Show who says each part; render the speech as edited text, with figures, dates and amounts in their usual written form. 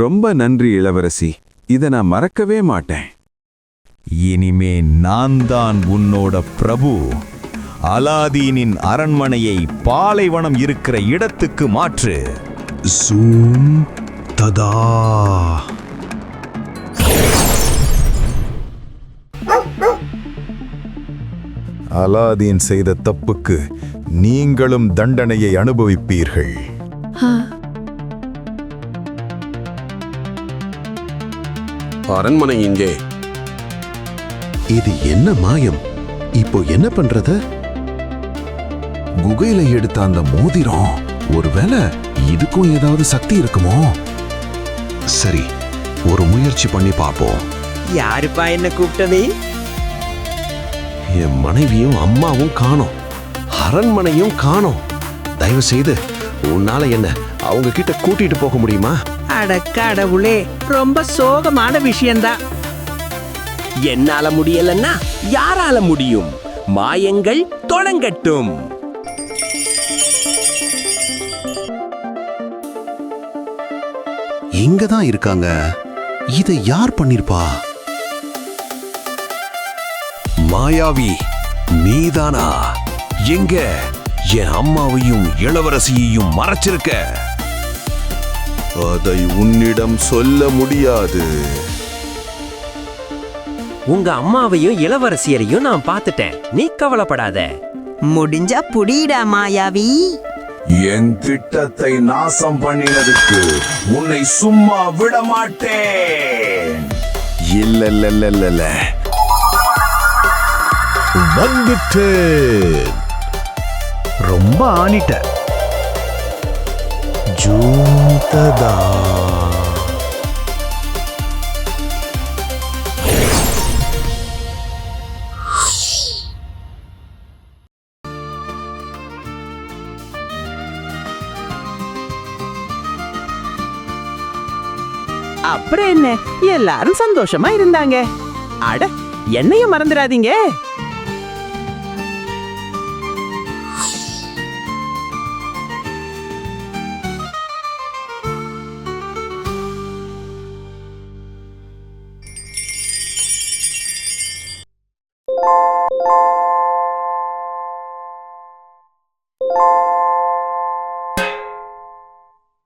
Speaker 1: ரொம்ப நன்றி இளவரசி, இத நான் மறக்கவே மாட்டேன்.
Speaker 2: இனிமே நான் தான் உன்னோட பிரபு. அலாதீனின் அரண்மனையை பாலைவனம் இருக்கிற இடத்துக்கு மாற்று.
Speaker 3: ஜூம் ததா. அலாதீன் செய்த தப்புக்கு நீங்களும் தண்டனையை அனுபவிப்பீர்கள்.
Speaker 4: அரண்மனை இங்கே.
Speaker 3: இது என்ன மாயம்? இப்போ என்ன பண்றது? குகையில எடுத்த அந்த மோதிரம், ஒருவேளை இதுக்கும் ஏதாவது சக்தி இருக்குமோ? சரி, ஒரு முயற்சி பண்ணி பார்ப்போம்.
Speaker 5: யாருப்பா என்ன கூப்பிட்டது?
Speaker 3: என் மனைவியும் அம்மாவும் காணோம், அரண்மனையும் காணோம். தயவு செய்து உன்னால என்ன அவங்க கிட்ட கூட்டிட்டு போக முடியுமா?
Speaker 5: அட கடவுளே, ரொம்ப சோகமான விஷயம்தான். என்னால முடியலன்னா யாரால முடியும்? மாயங்கள் தொடங்கட்டும்.
Speaker 3: இங்கதான் இருக்காங்க. இதை யார் பண்ணிருப்பா? மாயாவி, நீதானா? எங்க என் அம்மாவையும் இளவரசியையும் மறைச்சிருக்க? அதை உன்னிடம் சொல்ல முடியாது.
Speaker 5: உங்க அம்மாவையும் இளவரசியரையும் நான் பார்த்துட்டேன், நீ கவலைப்படாத.
Speaker 6: முடிஞ்சா புடிடா மாயாவி.
Speaker 7: என் திட்டத்தை நாசம் பண்ணினதுக்கு உன்னை சும்மா விட மாட்டேன்.
Speaker 3: இல்ல, வந்துட்டு. ரொம்ப ஆணிட்ட. ஜூந்ததா.
Speaker 8: அப்புறம் என்ன, எல்லாரும் சந்தோஷமா இருந்தாங்க. அட, என்னையும் மறந்துடாதீங்க.